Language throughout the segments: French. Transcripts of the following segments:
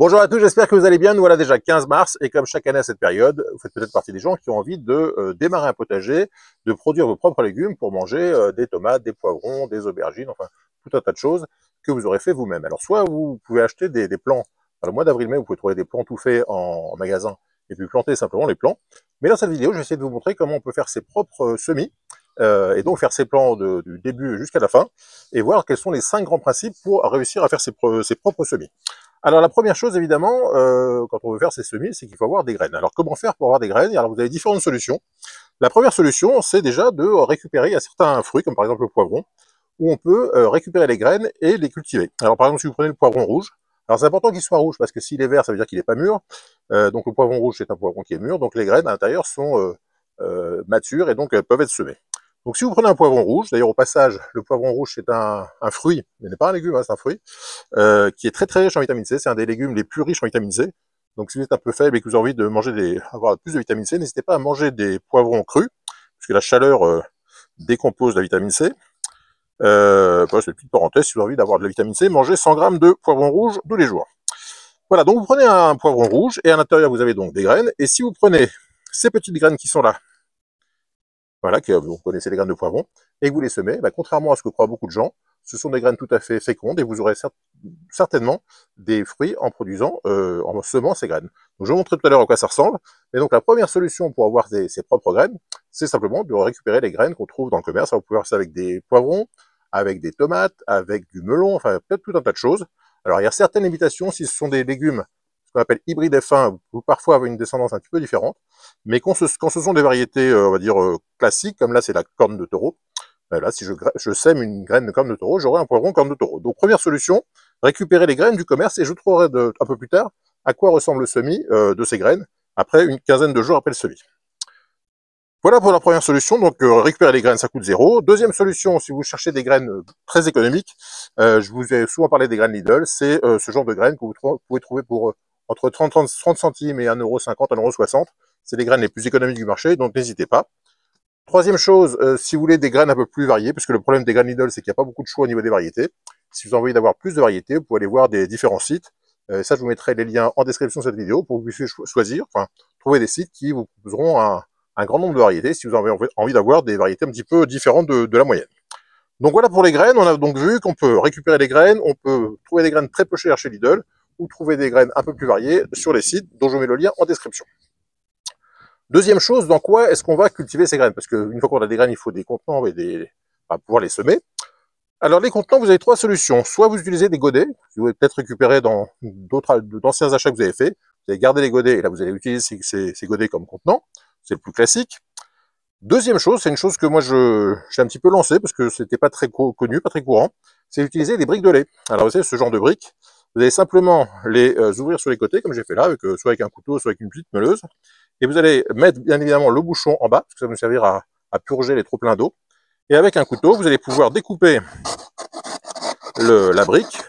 Bonjour à tous, j'espère que vous allez bien. Nous voilà déjà 15 mars et comme chaque année à cette période, vous faites peut-être partie des gens qui ont envie de démarrer un potager, de produire vos propres légumes pour manger des tomates, des poivrons, des aubergines, enfin tout un tas de choses que vous aurez fait vous-même. Alors soit vous pouvez acheter des plants, le mois d'avril-mai, vous pouvez trouver des plants tout faits en magasin et puis planter simplement les plants. Mais dans cette vidéo, je vais essayer de vous montrer comment on peut faire ses propres semis et donc faire ses plants du début jusqu'à la fin et voir quels sont les 5 grands principes pour réussir à faire ses propres semis. Alors la première chose évidemment, quand on veut faire ses semis, c'est qu'il faut avoir des graines. Alors comment faire pour avoir des graines? Alors vous avez différentes solutions. La première solution, c'est déjà de récupérer certains fruits, comme par exemple le poivron, où on peut récupérer les graines et les cultiver. Alors par exemple, si vous prenez le poivron rouge, alors c'est important qu'il soit rouge, parce que s'il est vert, ça veut dire qu'il n'est pas mûr. Donc le poivron rouge, c'est un poivron qui est mûr, donc les graines à l'intérieur sont matures et donc peuvent être semées. Donc si vous prenez un poivron rouge, d'ailleurs au passage, le poivron rouge c'est un fruit, mais n'est pas un légume, hein, c'est un fruit, qui est très très riche en vitamine C, c'est un des légumes les plus riches en vitamine C. Donc si vous êtes un peu faible et que vous avez envie de manger avoir plus de vitamine C, n'hésitez pas à manger des poivrons crus, puisque la chaleur décompose la vitamine C. Voilà, c'est une petite parenthèse, si vous avez envie d'avoir de la vitamine C, mangez 100 grammes de poivron rouge tous les jours. Voilà, donc vous prenez un poivron rouge, et à l'intérieur vous avez donc des graines, et si vous prenez ces petites graines qui sont là, voilà, vous connaissez les graines de poivron, et que vous les semez, contrairement à ce que croient beaucoup de gens, ce sont des graines tout à fait fécondes, et vous aurez certainement des fruits en produisant, en semant ces graines. Donc je vais vous montrer tout à l'heure à quoi ça ressemble, et donc la première solution pour avoir ses propres graines, c'est simplement de récupérer les graines qu'on trouve dans le commerce. Alors, vous pouvez faire ça avec des poivrons, avec des tomates, avec du melon, enfin peut-être tout un tas de choses. Alors il y a certaines limitations, si ce sont des légumes, ce qu'on appelle hybrides F1, vous parfois avoir une descendance un petit peu différente, mais quand ce sont des variétés, on va dire, classiques, comme là c'est la corne de taureau, là si je sème une graine de corne de taureau, j'aurai un poivron corne de taureau. Donc première solution, récupérer les graines du commerce, et je vous trouverai un peu plus tard à quoi ressemble le semis de ces graines, après une quinzaine de jours après le semis. Voilà pour la première solution, donc récupérer les graines, ça coûte 0. Deuxième solution, si vous cherchez des graines très économiques, je vous ai souvent parlé des graines Lidl, c'est ce genre de graines que vous pouvez trouver pour entre 30 centimes et 1,50 €, 1,60 €. C'est les graines les plus économiques du marché, donc n'hésitez pas. Troisième chose, si vous voulez des graines un peu plus variées, parce que le problème des graines Lidl, c'est qu'il n'y a pas beaucoup de choix au niveau des variétés. Si vous avez envie d'avoir plus de variétés, vous pouvez aller voir des différents sites. Ça, je vous mettrai les liens en description de cette vidéo pour que vous puissiez choisir, enfin, trouver des sites qui vous proposeront un grand nombre de variétés si vous avez envie d'avoir des variétés un petit peu différentes de la moyenne. Donc voilà pour les graines, on a donc vu qu'on peut récupérer les graines, on peut trouver des graines très peu chères chez Lidl, ou trouver des graines un peu plus variées sur les sites dont je vous mets le lien en description. Deuxième chose, dans quoi est-ce qu'on va cultiver ces graines? Parce qu'une fois qu'on a des graines, il faut des contenants et pouvoir les semer. Alors les contenants, vous avez 3 solutions. Soit vous utilisez des godets, que vous avez peut-être récupéré dans d'anciens achats que vous avez fait. Vous allez garder les godets et là vous allez utiliser ces godets comme contenants. C'est le plus classique. Deuxième chose, c'est une chose que moi j'ai un petit peu lancé parce que c'était pas très connu, pas très courant, c'est d'utiliser des briques de lait. Alors vous savez, ce genre de briques, vous allez simplement les ouvrir sur les côtés, comme j'ai fait là, soit avec un couteau, soit avec une petite meuleuse, et vous allez mettre bien évidemment le bouchon en bas, parce que ça va nous servir à purger les trop-pleins d'eau, et avec un couteau, vous allez pouvoir découper la brique,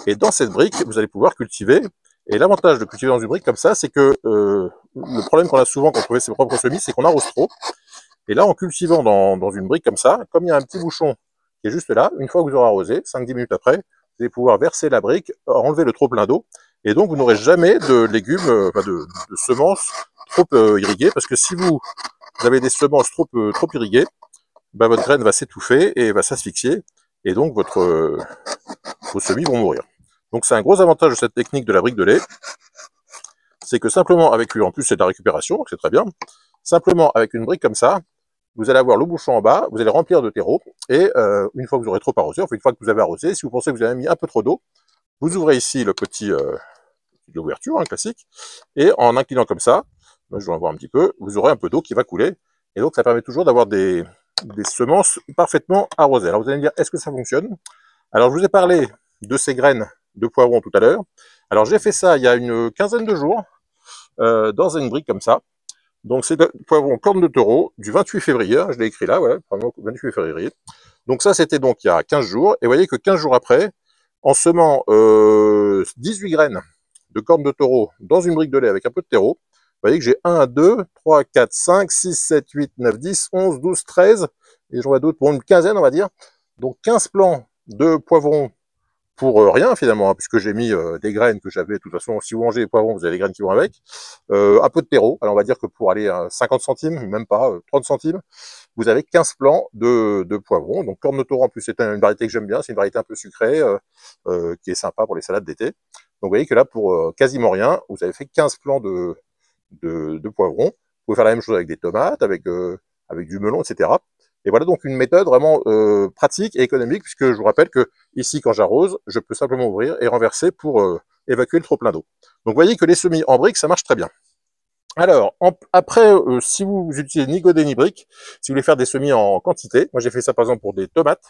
et dans cette brique, vous allez pouvoir cultiver. Et l'avantage de cultiver dans une brique comme ça, c'est que le problème qu'on a souvent quand on fait ses propres semis, c'est qu'on arrose trop. Et là, en cultivant dans une brique comme ça, comme il y a un petit bouchon qui est juste là, une fois que vous aurez arrosé, 5-10 minutes après, vous allez pouvoir verser la brique, enlever le trop plein d'eau, et donc vous n'aurez jamais de légumes, de semences trop irriguées, parce que si vous avez des semences trop irriguées, votre graine va s'étouffer et va s'asphyxier, et donc vos semis vont mourir. Donc c'est un gros avantage de cette technique de la brique de lait, c'est que simplement avec, en plus c'est de la récupération, donc c'est très bien, simplement avec une brique comme ça, vous allez avoir le bouchon en bas, vous allez remplir de terreau, et une fois que vous aurez trop arrosé, enfin une fois que vous avez arrosé, si vous pensez que vous avez mis un peu trop d'eau, vous ouvrez ici le petit l'ouverture, hein, classique, et en inclinant comme ça, je vais en voir un petit peu, vous aurez un peu d'eau qui va couler, et donc ça permet toujours d'avoir des semences parfaitement arrosées. Alors vous allez me dire, est-ce que ça fonctionne? Alors je vous ai parlé de ces graines de poivron tout à l'heure. Alors j'ai fait ça il y a une quinzaine de jours, dans une brique comme ça. Donc c'est le poivron corne de taureau du 28 février, hein, je l'ai écrit là, voilà, 28 février. Donc ça c'était donc il y a 15 jours, et vous voyez que 15 jours après, en semant 18 graines de corne de taureau dans une brique de lait avec un peu de terreau, vous voyez que j'ai 1, 2, 3, 4, 5, 6, 7, 8, 9, 10, 11, 12, 13, et j'en vois d'autres, pour une quinzaine on va dire. Donc 15 plants de poivrons pour rien finalement, hein, puisque j'ai mis des graines que j'avais, de toute façon, si vous mangez des poivrons, vous avez des graines qui vont avec, un peu de terreau, alors on va dire que pour aller à 50 centimes, même pas, 30 centimes, vous avez 15 plants de poivrons. Donc Cornetoro en plus c'est une variété que j'aime bien, c'est une variété un peu sucrée, qui est sympa pour les salades d'été. Donc vous voyez que là, pour quasiment rien, vous avez fait 15 plants de poivrons. Vous pouvez faire la même chose avec des tomates, avec du melon, etc. Et voilà donc une méthode vraiment pratique et économique, puisque je vous rappelle que ici, quand j'arrose, je peux simplement ouvrir et renverser pour évacuer le trop-plein d'eau. Donc vous voyez que les semis en briques, ça marche très bien. Alors, après, si vous utilisez ni godet ni brique, si vous voulez faire des semis en quantité, moi j'ai fait ça par exemple pour des tomates,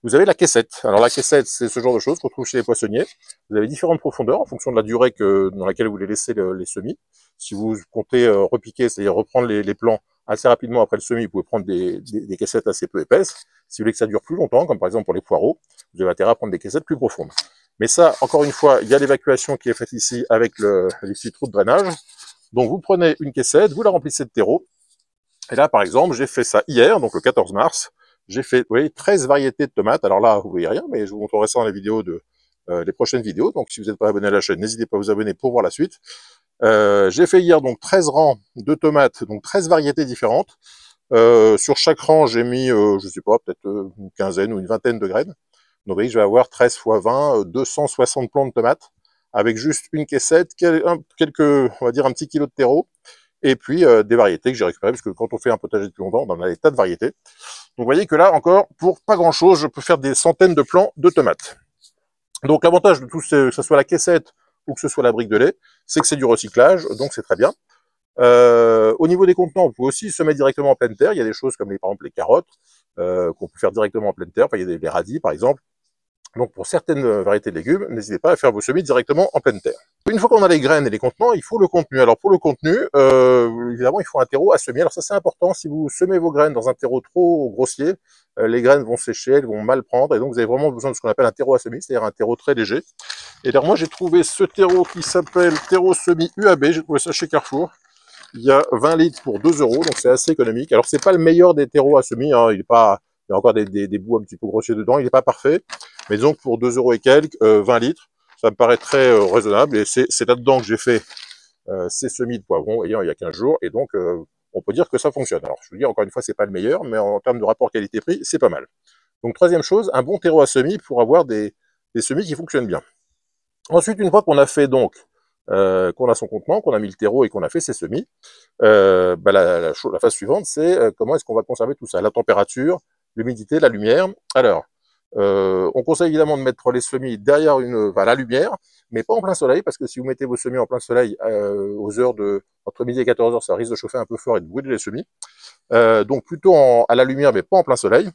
vous avez la caissette. Alors la caissette, c'est ce genre de choses qu'on trouve chez les poissonniers. Vous avez différentes profondeurs en fonction de la durée dans laquelle vous voulez laisser les semis. Si vous comptez repiquer, c'est-à-dire reprendre les plants assez rapidement après le semis, vous pouvez prendre des caissettes assez peu épaisses. Si vous voulez que ça dure plus longtemps, comme par exemple pour les poireaux, vous avez intérêt à prendre des caissettes plus profondes. Mais ça, encore une fois, il y a l'évacuation qui est faite ici avec les petits trous de drainage. Donc vous prenez une caissette, vous la remplissez de terreau. Et là, par exemple, j'ai fait ça hier, donc le 14 mars. J'ai fait, vous voyez, 13 variétés de tomates. Alors là, vous voyez rien, mais je vous montrerai ça dans les vidéos les prochaines vidéos. Donc si vous n'êtes pas abonné à la chaîne, n'hésitez pas à vous abonner pour voir la suite. J'ai fait hier donc 13 rangs de tomates, donc 13 variétés différentes. Sur chaque rang, j'ai mis, je sais pas, peut-être une quinzaine ou une vingtaine de graines. Donc vous voyez, je vais avoir 13 fois 20, 260 plants de tomates, avec juste une caissette, quelques, on va dire un petit kilo de terreau, et puis des variétés que j'ai récupérées, parce que quand on fait un potager depuis longtemps, on en a des tas de variétés. Donc vous voyez que là, encore, pour pas grand-chose, je peux faire des centaines de plants de tomates. Donc l'avantage de tout, que ce soit la caissette ou que ce soit la brique de lait, c'est que c'est du recyclage, donc c'est très bien. Au niveau des contenants, vous pouvez aussi semer directement en pleine terre. Il y a des choses comme par exemple les carottes, qu'on peut faire directement en pleine terre. Enfin, il y a des radis par exemple. Donc pour certaines variétés de légumes, n'hésitez pas à faire vos semis directement en pleine terre. Une fois qu'on a les graines et les contenants, il faut le contenu. Alors pour le contenu, évidemment, il faut un terreau à semer. Alors ça c'est important, si vous semez vos graines dans un terreau trop grossier, les graines vont sécher, elles vont mal prendre, et donc vous avez vraiment besoin de ce qu'on appelle un terreau à semis, c'est-à-dire un terreau très léger. Et alors moi j'ai trouvé ce terreau qui s'appelle terreau semi UAB, j'ai trouvé ça chez Carrefour. Il y a 20 litres pour 2 €, donc c'est assez économique. Alors c'est pas le meilleur des terreaux à semis, hein, il y a encore des bouts un petit peu grossiers dedans, il n'est pas parfait. Mais disons que pour 2 € et quelques, 20 litres, ça me paraît très raisonnable. Et c'est là-dedans que j'ai fait ces semis de poivrons, ayant il y a 15 jours. Et donc, on peut dire que ça fonctionne. Alors, je vous dis, encore une fois, c'est pas le meilleur, mais en termes de rapport qualité-prix, c'est pas mal. Donc, troisième chose, un bon terreau à semis pour avoir des semis qui fonctionnent bien. Ensuite, une fois qu'on a fait donc, qu'on a son contenant, qu'on a mis le terreau et qu'on a fait ses semis, la phase suivante, c'est comment est-ce qu'on va conserver tout ça? La température, l'humidité, la lumière. Alors, on conseille évidemment de mettre les semis derrière la lumière, mais pas en plein soleil, parce que si vous mettez vos semis en plein soleil aux heures entre midi et 14 h, ça risque de chauffer un peu fort et de brûler les semis. Donc plutôt à la lumière, mais pas en plein soleil.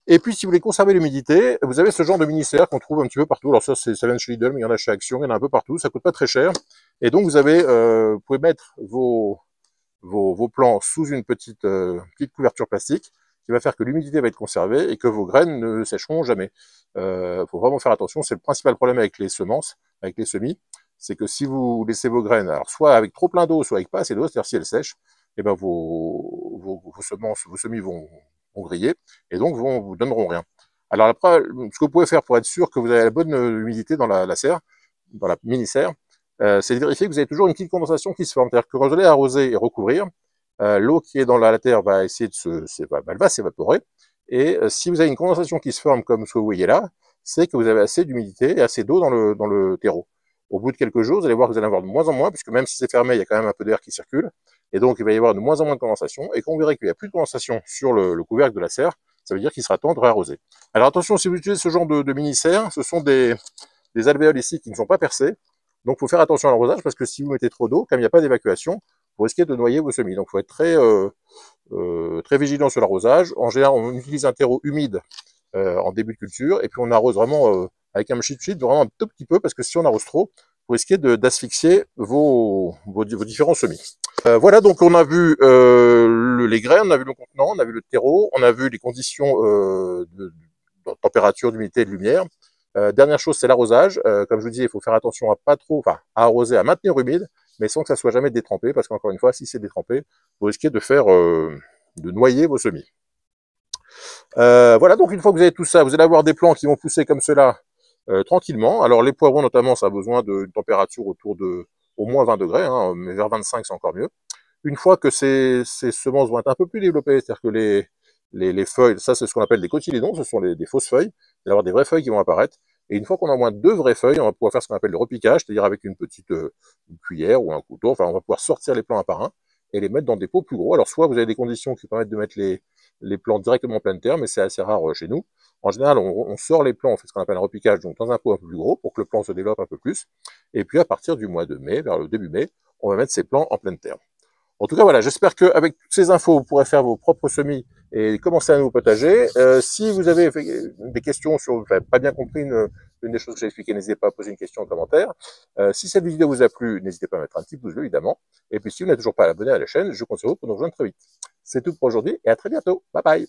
Et puis si vous voulez conserver l'humidité, vous avez ce genre de mini-serre qu'on trouve un petit peu partout. Alors ça vient de chez Lidl, mais il y en a chez Action, il y en a un peu partout, ça coûte pas très cher. Et donc vous pouvez mettre vos plants sous une petite couverture plastique, qui va faire que l'humidité va être conservée et que vos graines ne sécheront jamais. Faut vraiment faire attention, c'est le principal problème avec les semences, avec les semis, c'est que si vous laissez vos graines, alors soit avec trop plein d'eau, soit avec pas assez d'eau, c'est-à-dire si elles sèchent, et ben vos semis vont griller, et donc vous donneront rien. Alors après, ce que vous pouvez faire pour être sûr que vous avez la bonne humidité dans la serre, dans la mini-serre, c'est de vérifier que vous avez toujours une petite condensation qui se forme. C'est-à-dire que quand vous allez arroser et recouvrir, l'eau qui est dans la terre va essayer elle va s'évaporer. Et si vous avez une condensation qui se forme comme ce que vous voyez là, c'est que vous avez assez d'humidité et assez d'eau dans le terreau. Au bout de quelques jours, vous allez voir que vous allez en avoir de moins en moins, puisque même si c'est fermé, il y a quand même un peu d'air qui circule. Et donc, il va y avoir de moins en moins de condensation. Et quand vous verrez qu'il n'y a plus de condensation sur le couvercle de la serre, ça veut dire qu'il sera temps de réarroser. Alors attention, si vous utilisez ce genre de mini-serre, ce sont des alvéoles ici qui ne sont pas percées. Donc, il faut faire attention à l'arrosage, parce que si vous mettez trop d'eau, comme il n'y a pas d'évacuation, vous risquez de noyer vos semis. Donc, il faut être très vigilant sur l'arrosage. En général, on utilise un terreau humide en début de culture, et puis on arrose vraiment avec un pchit vraiment un tout petit peu, parce que si on arrose trop, vous risquez d'asphyxier vos différents semis. Voilà, donc on a vu les graines, on a vu le contenant, on a vu le terreau, on a vu les conditions de température, d'humidité et de lumière. Dernière chose, c'est l'arrosage. Comme je vous dis, il faut faire attention à à arroser, à maintenir humide, mais sans que ça soit jamais détrempé, parce qu'encore une fois, si c'est détrempé, vous risquez de noyer vos semis. Voilà, donc une fois que vous avez tout ça, vous allez avoir des plants qui vont pousser comme cela tranquillement. Alors les poivrons notamment, ça a besoin d'une température autour de au moins 20 degrés, hein, mais vers 25 c'est encore mieux. Une fois que ces semences vont être un peu plus développées, c'est-à-dire que les feuilles, ça c'est ce qu'on appelle des cotylédons, ce sont des fausses feuilles, il va y avoir des vraies feuilles qui vont apparaître, et une fois qu'on a au moins 2 vraies feuilles, on va pouvoir faire ce qu'on appelle le repiquage, c'est-à-dire avec une petite une cuillère ou un couteau, enfin on va pouvoir sortir les plants un par un, et les mettre dans des pots plus gros. Alors soit vous avez des conditions qui permettent de mettre les plants directement en pleine terre, mais c'est assez rare chez nous. En général, on sort les plants, on fait ce qu'on appelle un repiquage, donc dans un pot un peu plus gros, pour que le plant se développe un peu plus, et puis à partir du mois de mai, vers le début mai, on va mettre ces plants en pleine terre. En tout cas, voilà, j'espère qu'avec toutes ces infos, vous pourrez faire vos propres semis et commencer un nouveau potager. Si vous avez des questions sur, vous n'avez pas bien compris une des choses que j'ai expliquées, n'hésitez pas à poser une question en commentaire. Si cette vidéo vous a plu, n'hésitez pas à mettre un petit pouce bleu, évidemment. Et puis, si vous n'êtes toujours pas abonné à la chaîne, je compte sur vous pour nous rejoindre très vite. C'est tout pour aujourd'hui et à très bientôt. Bye bye.